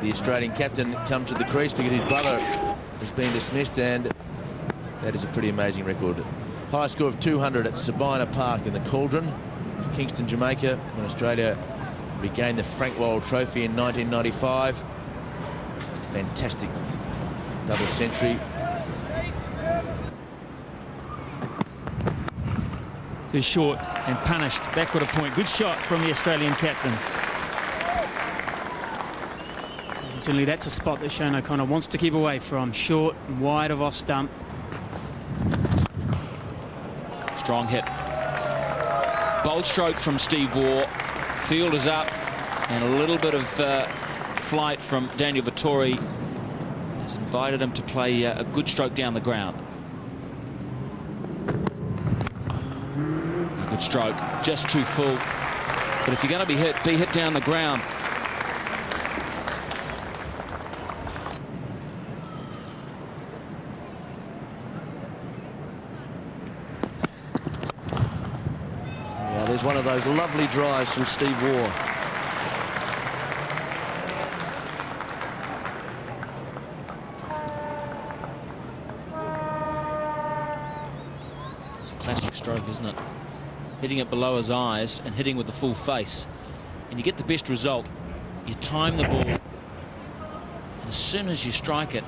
the Australian captain comes to the crease because his brother has been dismissed, and that is a pretty amazing record. High score of 200 at Sabina Park in the Cauldron of Kingston, Jamaica, when Australia regained the Frank Worrell Trophy in 1995. Fantastic double century. Too short and punished. Backward a point. Good shot from the Australian captain. And certainly that's a spot that Shane O'Connor wants to keep away from. Short and wide of off stump. Strong hit. Bold stroke from Steve Waugh. Field is up, and a little bit of flight from Daniel Vettori has invited him to play a good stroke down the ground. A good stroke, just too full. But if you're going to be hit down the ground. Yeah, there's one of those lovely drives from Steve Waugh. Classic stroke, isn't it? Hitting it below his eyes and hitting with the full face, and you get the best result. You time the ball, and as soon as you strike it,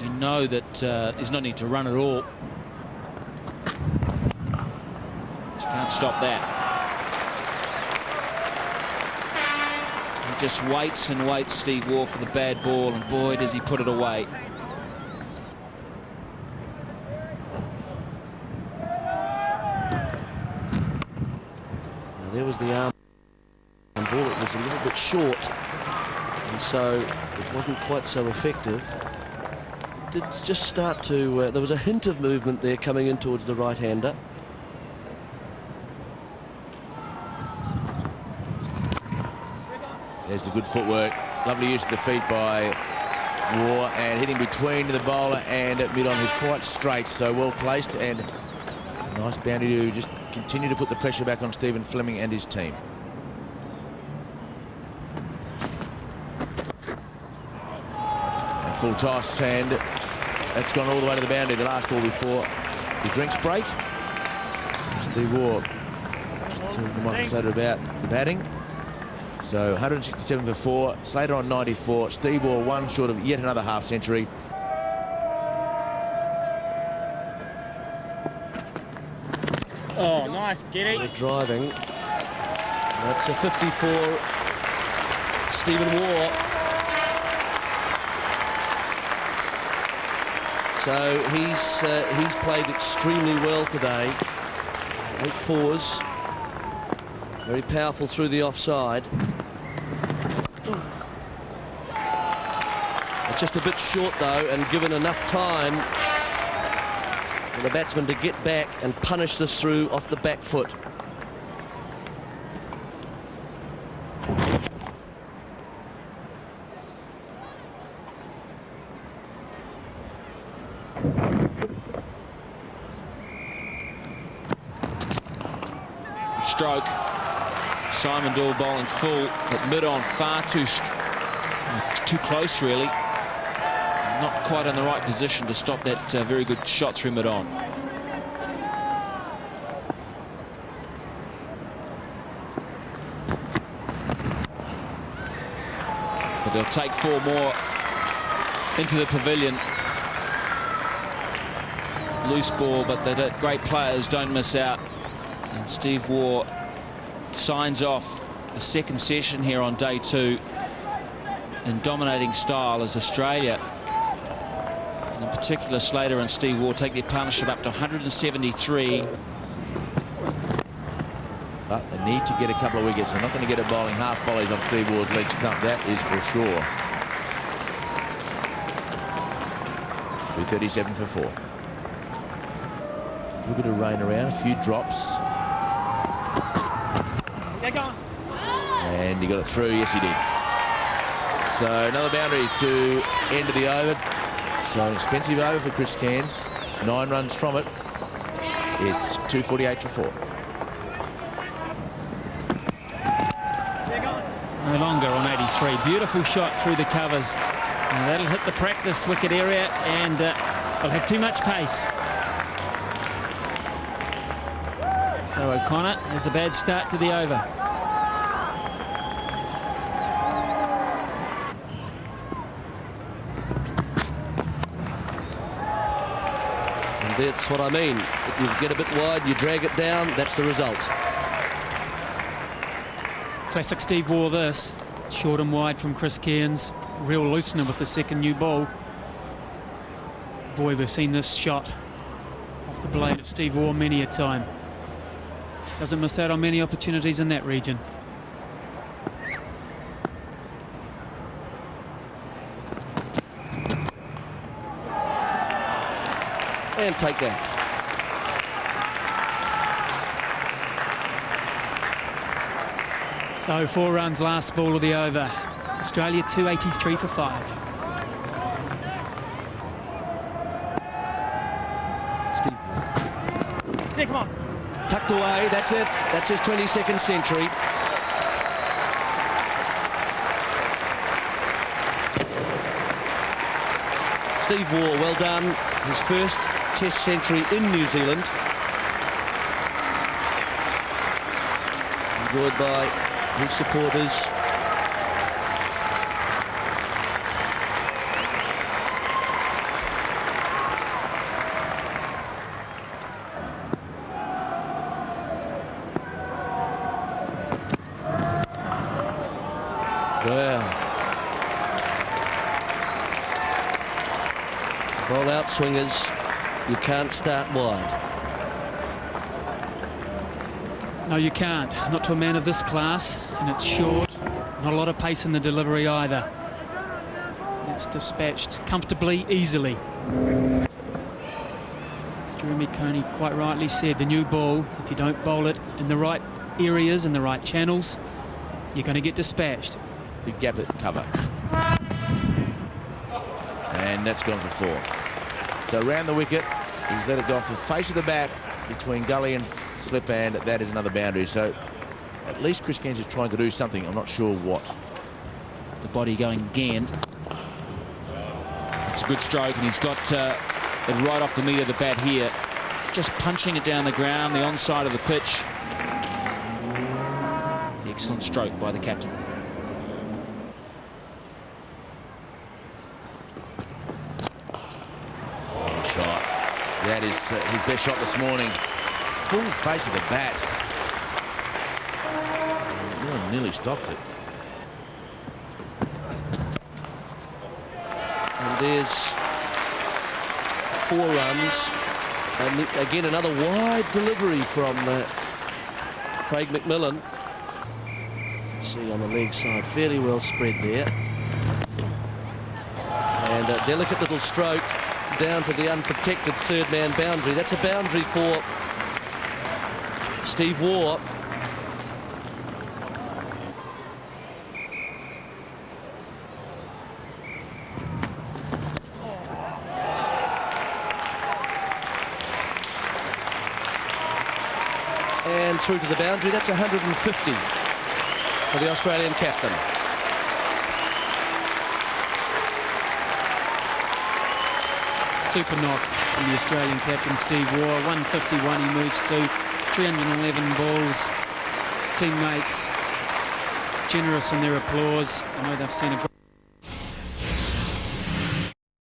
you know that there's no need to run at all. You can't stop that. He just waits and waits, Steve Waugh, for the bad ball, and boy, does he put it away. There was the arm ball. It was a little bit short, and so it wasn't quite so effective. It did just start to... there was a hint of movement there coming in towards the right-hander. There's the good footwork. Lovely use of the feet by Waugh, and hitting between the bowler and mid-on. Who's quite straight, so well placed, and a nice boundary to just continue to put the pressure back on Stephen Fleming and his team. And full toss, and that's gone all the way to the boundary. The last ball before the drinks break. Steve Waugh just talking to Michael Slater about batting. So 167 for 4, Slater on 94. Steve Waugh one short of yet another half century. Oh, nice, Giddy. They're driving. That's a 50 for Stephen Waugh. So he's played extremely well today. 8 fours. Very powerful through the offside. It's just a bit short though, and given enough time for the batsman to get back and punish this through off the back foot. Good stroke. Simon Doull bowling full, but mid-on far too close, really. Not quite in the right position to stop that very good shot through mid-on. But they'll take 4 more into the pavilion. Loose ball, but great players don't miss out. And Steve Waugh signs off the second session here on day 2 in dominating style as Australia, and in particular Slater and Steve Waugh, take their partnership up to 173. But they need to get a couple of wickets. They're not going to get a bowling half volleys on Steve Waugh's leg stump, that is for sure. 237 for 4. A little bit of rain around, a few drops. And he got it through, yes he did. So another boundary to end of the over. So an expensive over for Chris Cairns. 9 runs from it. It's 248 for 4. No longer on 83. Beautiful shot through the covers. And that'll hit the practice wicket area, and will have too much pace. So O'Connor has a bad start to the over. And that's what I mean. If you get a bit wide, you drag it down, that's the result. Classic Steve Waugh this. Short and wide from Chris Cairns. Real loosener with the second new ball. Boy, we've seen this shot off the blade of Steve Waugh many a time. Doesn't miss out on many opportunities in that region. And take that. So 4 runs, last ball of the over. Australia 283 for 5. Steve. Yeah, come on. Tucked away, that's it. That's his 22nd century. Steve Waugh, well done. His first Test century in New Zealand. Enjoyed by his supporters. Well, ball out swingers, you can't start wide. No, you can't. Not to a man of this class, and it's short. Not a lot of pace in the delivery either. It's dispatched comfortably, easily. As Jeremy Coney quite rightly said, the new ball, if you don't bowl it in the right areas, in the right channels, you're going to get dispatched. Big gap at cover. And that's gone for 4. So around the wicket, he's let it go off the face of the bat between gully and slip, and that is another boundary. So at least Chris Cairns is trying to do something. I'm not sure what. The body going again. It's a good stroke, and he's got it right off the meat of the bat here. Just punching it down the ground, the onside of the pitch. Excellent stroke by the captain. Shot. That is his best shot this morning. Full face of the bat. And nearly stopped it. And there's 4 runs. And again, another wide delivery from Craig McMillan. See on the leg side, fairly well spread there. And a delicate little stroke down to the unprotected third-man boundary. That's a boundary for Steve Waugh. And through to the boundary. That's 150 for the Australian captain. Super knock from the Australian captain Steve Waugh. 151 he moves to. 311 balls. Teammates generous in their applause. I know they've seen a